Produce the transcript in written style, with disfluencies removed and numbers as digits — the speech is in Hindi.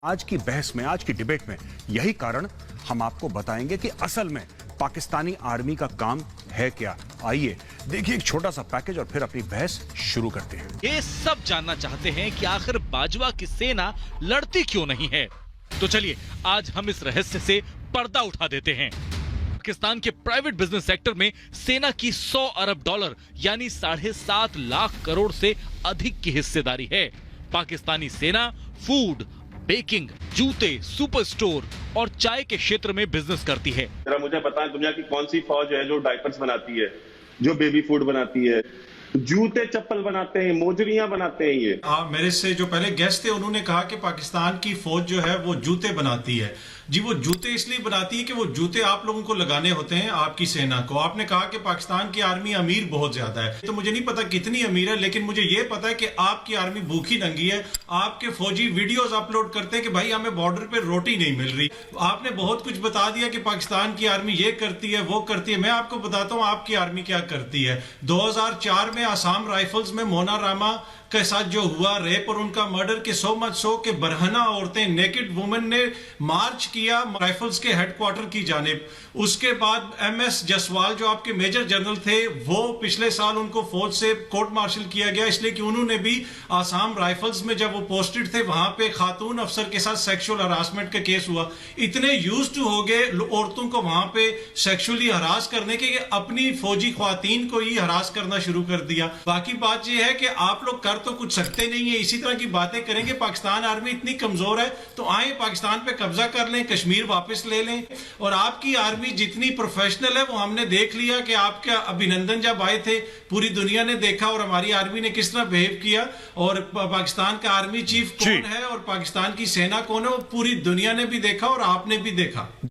आज की बहस में, आज की डिबेट में यही कारण हम आपको बताएंगे कि असल में पाकिस्तानी आर्मी का काम है क्या। आइए देखिए एक छोटा सा पैकेज और फिर अपनी बहस शुरू करते हैं। ये सब जानना चाहते हैं कि आखिर बाजवा की सेना लड़ती क्यों नहीं है। तो चलिए आज हम इस रहस्य से पर्दा उठा देते हैं। पाकिस्तान के प्राइवेट बिजनेस सेक्टर में सेना की 100 अरब डॉलर यानी 7.5 लाख करोड़ से अधिक की हिस्सेदारी है। पाकिस्तानी सेना फूड, बेकिंग, जूते, सुपर स्टोर और चाय के क्षेत्र में बिजनेस करती है। जरा मुझे बताएं दुनिया की कौन सी फौज है जो डायपर्स बनाती है, जो बेबी फूड बनाती है, जूते चप्पल बनाते हैं, मोजरियां बनाते हैं। ये मेरे से जो पहले गेस्ट थे उन्होंने कहा कि पाकिस्तान की फौज जो है वो जूते बनाती है। जी वो जूते इसलिए बनाती है कि वो जूते आप लोगों को लगाने होते हैं, आपकी सेना को। आपने कहा कि पाकिस्तान की आर्मी अमीर बहुत ज्यादा है, तो मुझे नहीं पता कितनी अमीर है, लेकिन मुझे ये पता है कि आपकी आर्मी भूखी नंगी है। आपके फौजी वीडियोस अपलोड करते हैं कि भाई हमें बॉर्डर पे रोटी नहीं मिल रही। आपने बहुत कुछ बता दिया कि पाकिस्तान की आर्मी ये करती है, वो करती है। मैं आपको बताता हूँ आपकी आर्मी क्या करती है। 2004 में आसाम राइफल्स में मोना रामा के साथ जो हुआ रेप और उनका मर्डर के 100 के बरहना औरतें, नेकेड वुमेन ने मार्च किया राइफल्स के हेडक्वार्टर की जानिब। उसके बाद MS जसवाल जो आपके मेजर जनरल थे, वो पिछले साल उनको फौज से कोर्ट मार्शल किया गया इसलिए कि उन्होंने भी आसाम राइफल्स में जब वो पोस्टेड थे वहां पे खातून अफसर के साथ सेक्सुअल हरासमेंट का केस हुआ। इतने यूज्ड हो गए औरतों को वहां पे सेक्सुअली हरास करने के, अपनी फौजी ख्वातीन को ही हरास करना शुरू कर दिया। बाकी बात यह है कि आप लोग कर तो कुछ सकते नहीं है, इसी तरह की बातें करेंगे। पाकिस्तान आर्मी इतनी कमजोर है तो आए पाकिस्तान पे कब्जा कर लें, कश्मीर वापस ले लें। और आपकी आर्मी जितनी प्रोफेशनल है वो हमने देख लिया कि आपका अभिनंदन जब आए थे पूरी दुनिया ने देखा और हमारी आर्मी ने किस तरह बिहेव किया। और पाकिस्तान का आर्मी चीफ कौन है और पाकिस्तान की सेना कौन है वो पूरी दुनिया ने भी देखा और आपने भी देखा।